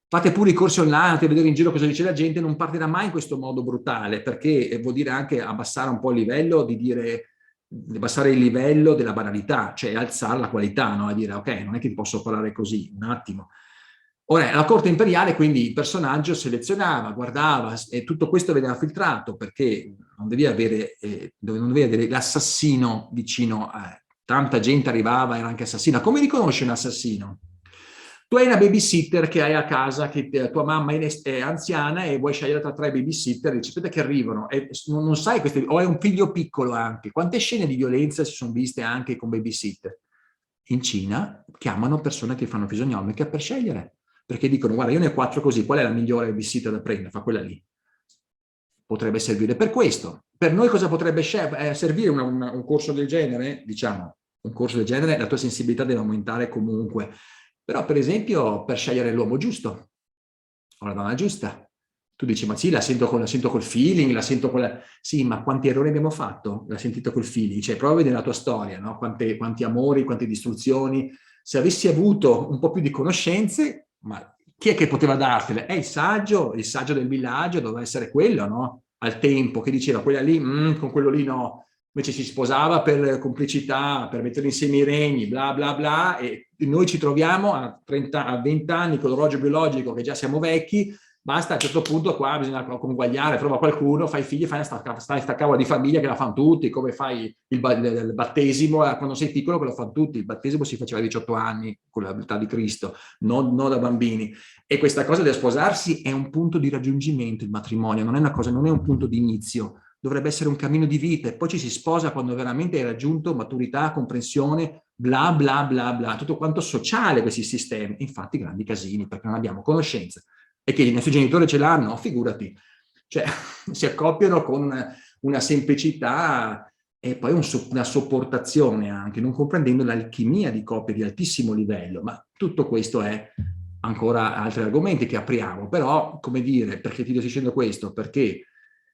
fate pure i corsi online, andate a vedere in giro cosa dice la gente, non partirà mai in questo modo brutale, perché vuol dire anche abbassare un po' il livello di dire abbassare il livello della banalità, cioè alzare la qualità, no? A dire, ok, non è che ti posso parlare così, un attimo. Ora, la corte imperiale, quindi il personaggio selezionava, guardava, e tutto questo veniva filtrato, perché non devi avere, non devi avere l'assassino vicino a... Tanta gente arrivava, era anche assassina. Come riconosci un assassino? Tu hai una babysitter che hai a casa, che tua mamma è anziana e vuoi scegliere tra 3 babysitter, dici, aspetta che arrivano, e non sai, o hai un figlio piccolo anche. Quante scene di violenza si sono viste anche con babysitter? In Cina chiamano persone che fanno fisionomica per scegliere, perché dicono, guarda, io ne ho 4 così, qual è la migliore babysitter da prendere? Fa quella lì. Potrebbe servire per questo. Per noi cosa potrebbe servire un corso del genere? Diciamo, un corso del genere, la tua sensibilità deve aumentare comunque. Però, per esempio, per scegliere l'uomo giusto o la donna giusta. Tu dici, ma sì, la sento col feeling, la sento con la... Sì, ma quanti errori abbiamo fatto? L'ha sentito col feeling? Cioè, prova a vedere la tua storia, no? Quanti amori, quante distruzioni. Se avessi avuto un po' più di conoscenze, ma chi è che poteva dartele? È il saggio del villaggio doveva essere quello, no? Al tempo, che diceva, quella lì, con quello lì no. Invece si sposava per complicità, per mettere insieme i regni, bla bla bla, e noi ci troviamo a 20 anni con l'orologio biologico che già siamo vecchi, basta, a un certo punto qua bisogna conguagliare, trova qualcuno, fai figli, fai sta cavola di famiglia che la fanno tutti, come fai il battesimo, quando sei piccolo che lo fanno tutti, il battesimo si faceva a 18 anni, con l'età di Cristo, non da bambini. E questa cosa del sposarsi è un punto di raggiungimento, il matrimonio, non è una cosa, non è un punto di inizio, dovrebbe essere un cammino di vita e poi ci si sposa quando veramente hai raggiunto maturità, comprensione, bla bla bla bla, tutto quanto sociale questi sistemi. Infatti grandi casini perché non abbiamo conoscenza. E che i nostri genitori ce l'hanno, figurati. Cioè, si accoppiano con una semplicità e poi una sopportazione anche, non comprendendo l'alchimia di coppie di altissimo livello. Ma tutto questo è ancora altri argomenti che apriamo. Però, come dire, perché ti sto dicendo questo? Perché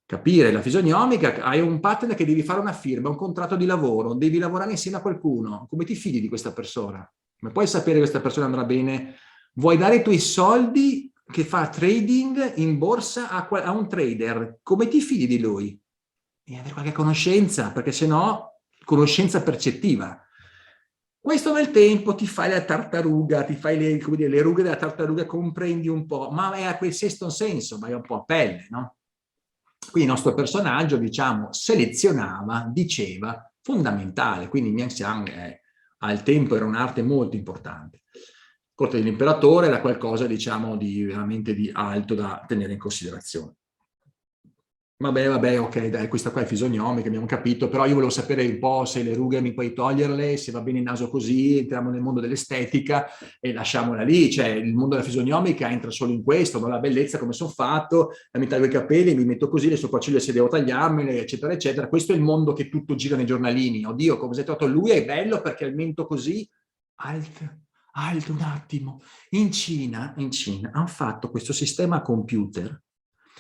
capire la fisionomica, hai un partner che devi fare una firma, un contratto di lavoro, devi lavorare insieme a qualcuno. Come ti fidi di questa persona? Come puoi sapere che questa persona andrà bene? Vuoi dare i tuoi soldi che fa trading in borsa a un trader? Come ti fidi di lui? Devi avere qualche conoscenza, perché se no, conoscenza percettiva. Questo nel tempo ti fai la tartaruga, ti fai le rughe della tartaruga, comprendi un po', ma è a quel sesto senso, ma è un po' a pelle, no? Qui il nostro personaggio, diciamo, selezionava, diceva, fondamentale, quindi Mian Xiang al tempo era un'arte molto importante. Corte dell'imperatore era qualcosa, diciamo, di veramente di alto da tenere in considerazione. Vabbè, ok, dai, questa qua è fisionomica, abbiamo capito, però io volevo sapere un po' se le rughe mi puoi toglierle, se va bene il naso così, entriamo nel mondo dell'estetica e lasciamola lì, cioè il mondo della fisionomica entra solo in questo, ma la bellezza come sono fatto, mi taglio i capelli, mi metto così, le sopracciglia se devo tagliarmele, eccetera, eccetera. Questo è il mondo che tutto gira nei giornalini. Oddio, come si è trovato lui, è bello perché ha il mento così, alto un attimo. In Cina hanno fatto questo sistema computer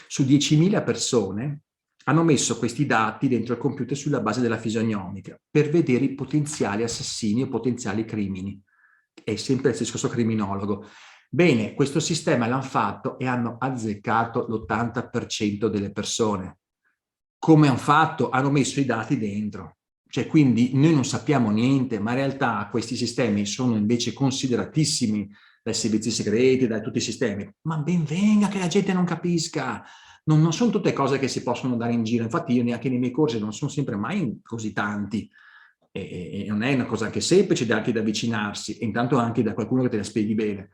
su 10.000 persone, hanno messo questi dati dentro il computer sulla base della fisionomica per vedere i potenziali assassini o potenziali crimini. È sempre il stesso criminologo. Bene, questo sistema l'hanno fatto e hanno azzeccato l'80% delle persone. Come hanno fatto? Hanno messo i dati dentro. Cioè, quindi noi non sappiamo niente, ma in realtà questi sistemi sono invece consideratissimi dai servizi segreti, da tutti i sistemi. Ma ben venga che la gente non capisca. Non sono tutte cose che si possono dare in giro. Infatti io neanche nei miei corsi non sono sempre mai così tanti. E non è una cosa anche semplice anche da avvicinarsi, e intanto anche da qualcuno che te la spieghi bene.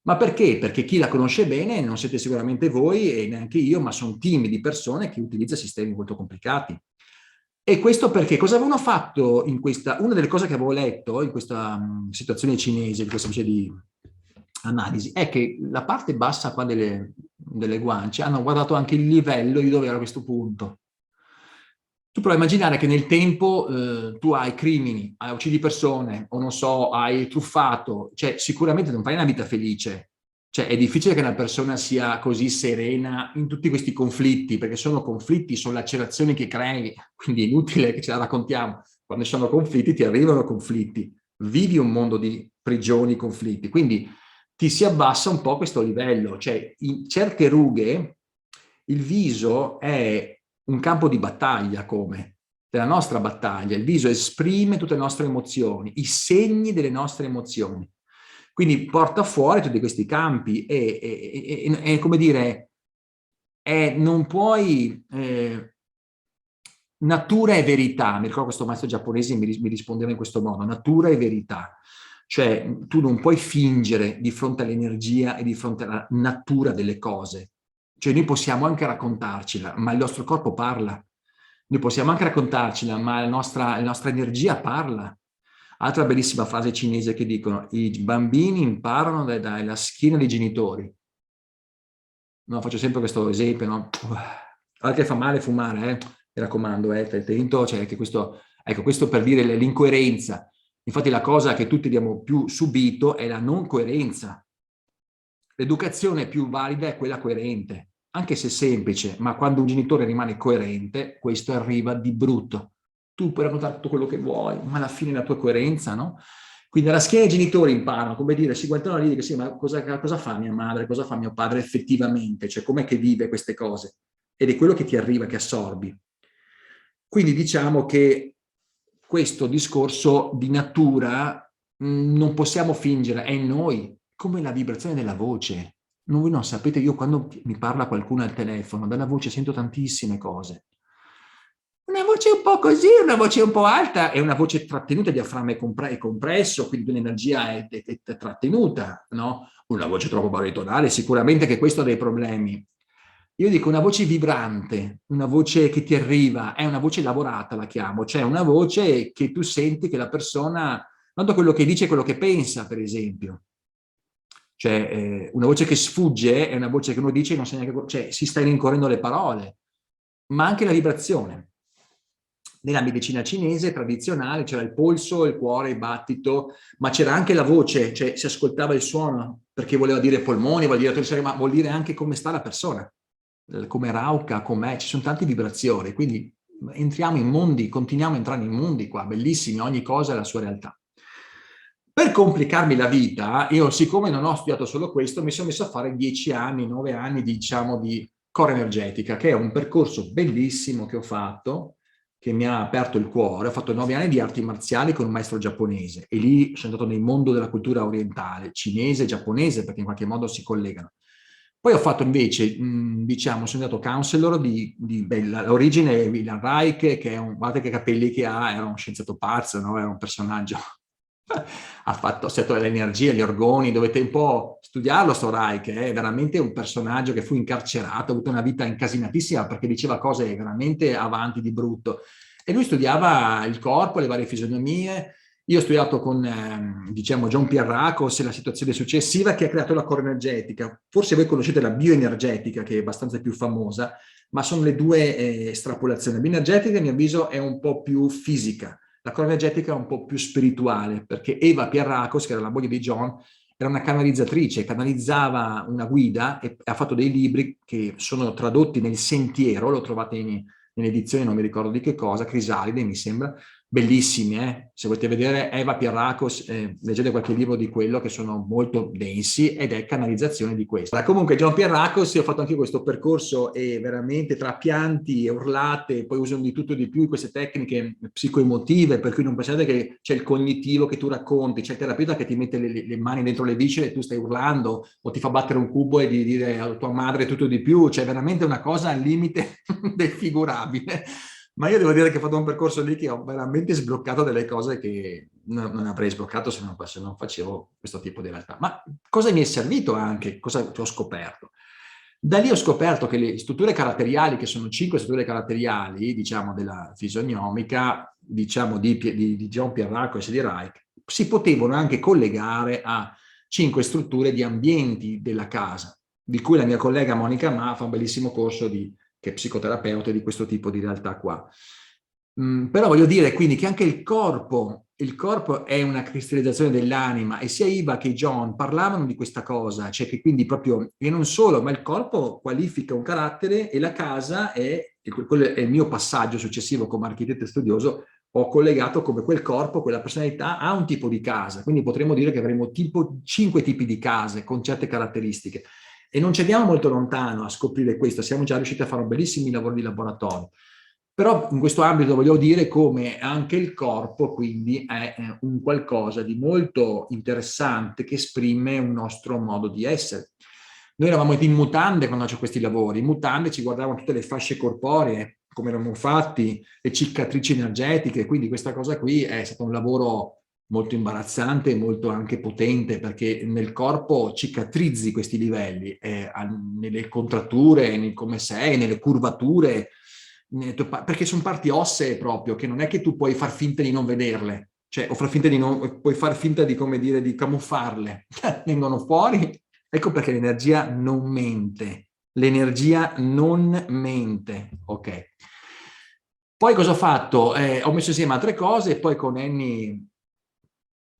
Ma perché? Perché chi la conosce bene non siete sicuramente voi e neanche io, ma sono team di persone che utilizzano sistemi molto complicati. E questo perché cosa avevano fatto in questa, una delle cose che avevo letto in questa situazione cinese, di questa specie di analisi, è che la parte bassa qua delle guance hanno guardato anche il livello di dove era questo punto. Tu puoi immaginare che nel tempo tu hai crimini, uccidi persone, o non so, hai truffato, cioè sicuramente non fai una vita felice. Cioè è difficile che una persona sia così serena in tutti questi conflitti, perché sono conflitti, sono lacerazioni che crei, quindi è inutile che ce la raccontiamo. Quando ci sono conflitti ti arrivano conflitti, vivi un mondo di prigioni, conflitti, quindi ti si abbassa un po' questo livello. Cioè in certe rughe il viso è un campo di battaglia come, della nostra battaglia. Il viso esprime tutte le nostre emozioni, i segni delle nostre emozioni. Quindi porta fuori tutti questi campi e come dire, non puoi... natura e verità, mi ricordo questo maestro giapponese mi rispondeva in questo modo, natura e verità. Cioè tu non puoi fingere di fronte all'energia e di fronte alla natura delle cose. Cioè noi possiamo anche raccontarcela, ma il nostro corpo parla. Noi possiamo anche raccontarcela, ma la nostra energia parla. Altra bellissima frase cinese che dicono: i bambini imparano dalla schiena dei genitori. No, faccio sempre questo esempio, no? Guarda che fa male fumare, mi raccomando, attento, cioè che questo, ecco, questo per dire l'incoerenza. Infatti la cosa che tutti abbiamo più subito è la non coerenza. L'educazione più valida è quella coerente, anche se semplice, ma quando un genitore rimane coerente, questo arriva di brutto. Tu puoi raccontare tutto quello che vuoi, ma alla fine la tua coerenza, no? Quindi alla schiena i genitori imparano, come dire, si guardano lì e dicono, sì, ma cosa fa mia madre, cosa fa mio padre effettivamente, cioè com'è che vive queste cose? Ed è quello che ti arriva, che assorbi. Quindi diciamo che questo discorso di natura non possiamo fingere, è in noi, come la vibrazione della voce. Voi non sapete, io quando mi parla qualcuno al telefono, dalla voce sento tantissime cose. Una voce un po' così, una voce un po' alta, è una voce trattenuta, diaframma è compresso, quindi l'energia è trattenuta, no? Una voce troppo baritonale, sicuramente che questo ha dei problemi. Io dico una voce vibrante, una voce che ti arriva, è una voce lavorata, la chiamo, cioè una voce che tu senti che la persona, tanto quello che dice è quello che pensa, per esempio. Cioè, una voce che sfugge è una voce che uno dice e non sa neanche, cioè si sta rincorrendo le parole, ma anche la vibrazione. Nella medicina cinese tradizionale c'era il polso, il cuore, il battito, ma c'era anche la voce, cioè si ascoltava il suono, perché voleva dire polmoni, vuol dire, ma vuol dire anche come sta la persona, come rauca, com'è, ci sono tante vibrazioni, quindi entriamo in mondi, continuiamo a entrare in mondi qua, bellissimi, ogni cosa ha la sua realtà. Per complicarmi la vita, io siccome non ho studiato solo questo, mi sono messo a fare 10 anni, 9 anni, diciamo, di core energetica, che è un percorso bellissimo che ho fatto, che mi ha aperto il cuore. Ho fatto 9 anni di arti marziali con un maestro giapponese e lì sono andato nel mondo della cultura orientale, cinese e giapponese, perché in qualche modo si collegano. Poi ho fatto invece, diciamo, sono andato counselor l'origine è William Reich, che è guardate che capelli che ha, era uno scienziato pazzo, no? Era un personaggio ha fatto setto l'energia, gli organi, dovete un po' studiarlo sto Reich, è veramente un personaggio che fu incarcerato, ha avuto una vita incasinatissima perché diceva cose veramente avanti di brutto e lui studiava il corpo, le varie fisionomie. Io ho studiato con, diciamo, John Pierrakos e la situazione successiva che ha creato la core energetica. Forse voi conoscete la bioenergetica, che è abbastanza più famosa, ma sono le due estrapolazioni. La bioenergetica, a mio avviso, è un po' più fisica. La core energetica è un po' più spirituale, perché Eva Pierrakos, che era la moglie di John, era una canalizzatrice, canalizzava una guida e ha fatto dei libri che sono tradotti nel Sentiero, lo trovate in edizione, non mi ricordo di che cosa, Crisalide mi sembra, bellissimi, se volete vedere Eva Pierrakos, leggete qualche libro di quello che sono molto densi ed è canalizzazione di questo. Comunque John Pierrakos, io ho fatto anche questo percorso e veramente tra pianti e urlate, poi usano di tutto e di più queste tecniche psicoemotive, per cui non pensate che c'è il cognitivo che tu racconti, c'è il terapeuta che ti mette le mani dentro le viscere e tu stai urlando o ti fa battere un cubo e di dire a tua madre tutto e di più, cioè veramente una cosa al limite del figurabile. Ma io devo dire che ho fatto un percorso lì che ho veramente sbloccato delle cose che non avrei sbloccato se non facevo questo tipo di realtà. Ma cosa mi è servito anche? Cosa ho scoperto? Da lì ho scoperto che le strutture caratteriali, che sono 5 strutture caratteriali, diciamo, della fisionomica, diciamo, di John Pierrakos e di Reich, si potevano anche collegare a 5 strutture di ambienti della casa, di cui la mia collega Monica Ma fa un bellissimo corso che è psicoterapeuta di questo tipo di realtà qua. Però voglio dire quindi che anche il corpo è una cristallizzazione dell'anima e sia Iva che John parlavano di questa cosa, cioè che quindi proprio, e non solo, ma il corpo qualifica un carattere e la casa quello è il mio passaggio successivo come architetto studioso, ho collegato come quel corpo, quella personalità ha un tipo di casa, quindi potremmo dire che avremo 5 tipi di case con certe caratteristiche. E non ci andiamo molto lontano a scoprire questo, siamo già riusciti a fare bellissimi lavori di laboratorio. Però in questo ambito voglio dire come anche il corpo quindi è un qualcosa di molto interessante che esprime un nostro modo di essere. Noi eravamo in mutande quando faccio questi lavori, in mutande ci guardavano tutte le fasce corporee, come erano fatti, le cicatrici energetiche, quindi questa cosa qui è stato un lavoro molto imbarazzante e molto anche potente, perché nel corpo cicatrizzi questi livelli, nelle contratture, nel come sei, nelle curvature, perché sono parti ossee proprio, che non è che tu puoi far finta di non vederle, cioè, o far finta di non, puoi far finta di, come dire, di camuffarle, vengono fuori. Ecco perché l'energia non mente, l'energia non mente, ok? Poi cosa ho fatto? Ho messo insieme altre cose e poi con Annie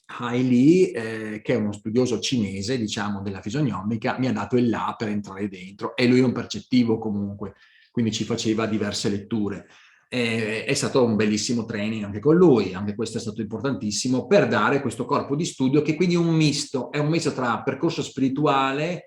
Hailey, che è uno studioso cinese, diciamo, della fisionomica, mi ha dato il là per entrare dentro, e lui è un percettivo comunque, quindi ci faceva diverse letture. È stato un bellissimo training anche con lui, anche questo è stato importantissimo per dare questo corpo di studio che quindi è un misto tra percorso spirituale,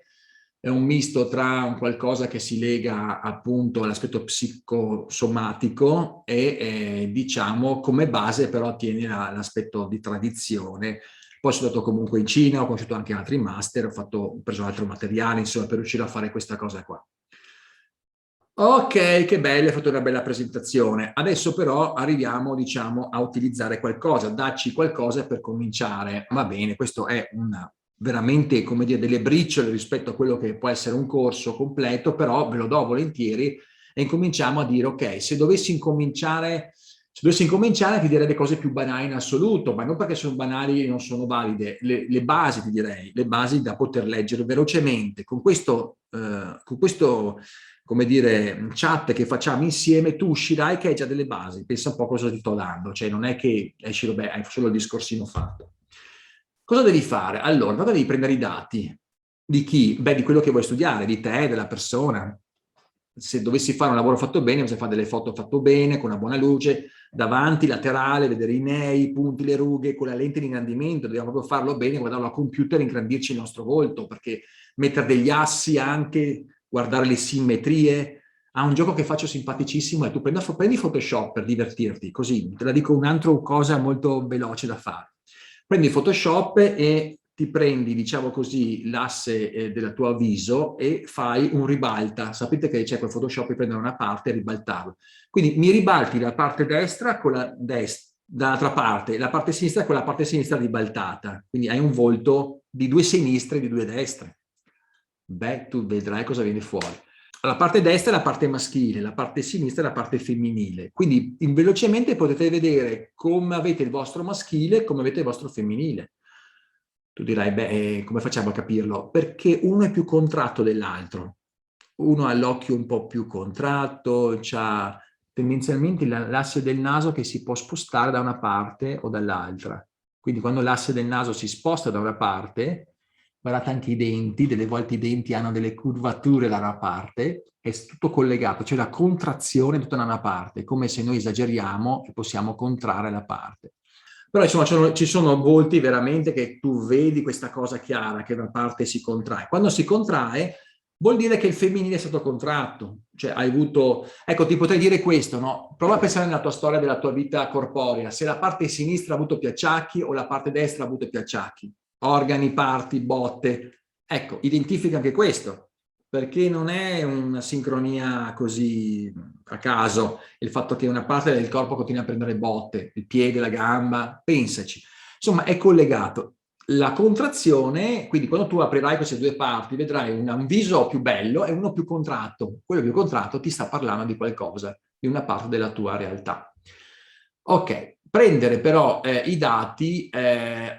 è un misto tra un qualcosa che si lega appunto all'aspetto psicosomatico e diciamo come base però tiene l'aspetto di tradizione. Poi sono andato comunque in Cina, ho conosciuto anche altri master, ho preso altro materiale, insomma, per riuscire a fare questa cosa qua. Ok, che bello, hai fatto una bella presentazione. Adesso però arriviamo, diciamo, a utilizzare qualcosa, dacci qualcosa per cominciare. Va bene, questo è veramente, come dire, delle briciole rispetto a quello che può essere un corso completo, però ve lo do volentieri e incominciamo a dire, ok, se dovessi incominciare ti direi le cose più banali in assoluto, ma non perché sono banali e non sono valide, le basi ti direi, le basi da poter leggere velocemente. Con questo come dire, chat che facciamo insieme, tu uscirai che hai già delle basi, pensa un po' cosa ti sto dando, cioè non è che esci, vabbè, hai solo il discorsino fatto. Cosa devi fare? Allora, devi prendere i dati di chi? Beh, di quello che vuoi studiare, di te, della persona. Se dovessi fare un lavoro fatto bene, bisogna fare delle foto fatto bene, con una buona luce, davanti, laterale, vedere i nei, i punti, le rughe, con la lente di ingrandimento, dobbiamo proprio farlo bene, guardarlo a computer e ingrandirci il nostro volto, perché mettere degli assi anche, guardare le simmetrie. Ah, un gioco che faccio simpaticissimo è tu prendi Photoshop per divertirti, così, te la dico un'altra cosa molto veloce da fare. Prendi Photoshop e ti prendi, diciamo così, l'asse del tuo viso e fai un ribalta. Sapete che c'è quel Photoshop di prendere una parte e ribaltarlo. Quindi mi ribalti la parte destra con la destra, dall'altra parte, la parte sinistra con la parte sinistra ribaltata. Quindi hai un volto di due sinistre e di due destre. Beh, tu vedrai cosa viene fuori. La parte destra è la parte maschile, la parte sinistra è la parte femminile. Quindi velocemente potete vedere come avete il vostro maschile e come avete il vostro femminile. Tu dirai, beh, come facciamo a capirlo? Perché uno è più contratto dell'altro. Uno ha l'occhio un po' più contratto, ha tendenzialmente l'asse del naso che si può spostare da una parte o dall'altra. Quindi quando l'asse del naso si sposta da una parte, guardate anche i denti, delle volte i denti hanno delle curvature da una parte, è tutto collegato, c'è la contrazione tutta da una parte, come se noi esageriamo e possiamo contrarre la parte. Però insomma ci sono volti veramente che tu vedi questa cosa chiara, che una parte si contrae. Quando si contrae vuol dire che il femminile è stato contratto, cioè hai avuto, ecco ti potrei dire questo, no? Prova a pensare nella tua storia della tua vita corporea, se la parte sinistra ha avuto più acciacchi o la parte destra ha avuto più acciacchi, organi, parti, botte, ecco, identifica anche questo, perché non è una sincronia così a caso il fatto che una parte del corpo continui a prendere botte, il piede, la gamba, pensaci. Insomma, è collegato. La contrazione, quindi quando tu aprirai queste due parti, vedrai un viso più bello e uno più contratto. Quello più contratto ti sta parlando di qualcosa, di una parte della tua realtà. Ok, prendere però i dati,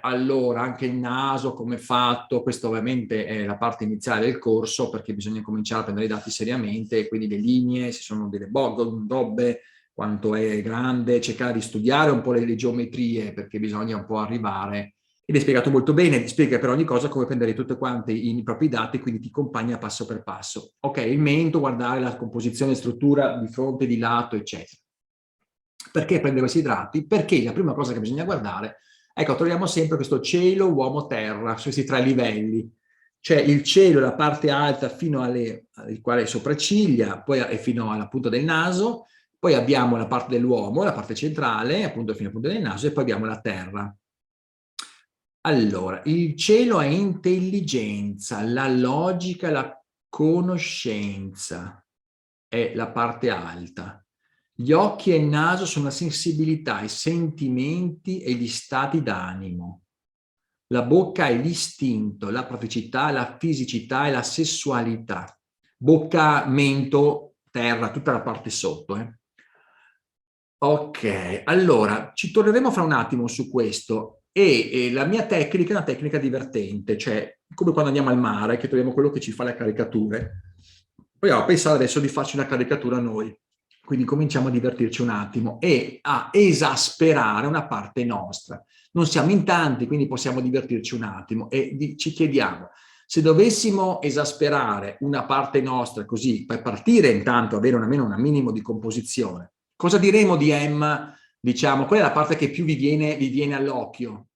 allora anche il naso come è fatto, questo ovviamente è la parte iniziale del corso perché bisogna cominciare a prendere i dati seriamente, quindi le linee, se sono delle dobbe, quanto è grande, cercare di studiare un po' le geometrie perché bisogna un po' arrivare, ed è spiegato molto bene, ti spiega per ogni cosa come prendere tutte quante i propri dati, quindi ti accompagna passo per passo. Ok, il mento, guardare la composizione, struttura di fronte, di lato, eccetera. Perché prendere questi dati? Perché la prima cosa che bisogna guardare, ecco, troviamo sempre questo cielo, uomo, terra, su questi tre livelli. Cioè il cielo, la parte alta fino alle sopracciglia, poi fino alla punta del naso, Poi abbiamo la parte dell'uomo, la parte centrale, appunto fino alla punta del naso, e poi abbiamo la terra. Allora, il cielo è intelligenza, la logica, la conoscenza è la parte alta. Gli occhi e il naso sono la sensibilità, i sentimenti e gli stati d'animo. La bocca è l'istinto, la praticità, la fisicità e la sessualità. Bocca, mento, terra, tutta la parte sotto. Ok, allora ci torneremo fra un attimo su questo e la mia tecnica è una tecnica divertente, cioè come quando andiamo al mare che troviamo quello che ci fa le caricature. Proviamo a pensare adesso di farci una caricatura noi, quindi cominciamo a divertirci un attimo e a esasperare una parte nostra. Non siamo in tanti, quindi possiamo divertirci un attimo e ci chiediamo, se dovessimo esasperare una parte nostra così, per partire intanto, avere almeno un minimo di composizione, cosa diremo di Emma? Diciamo, qual è la parte che più vi viene all'occhio?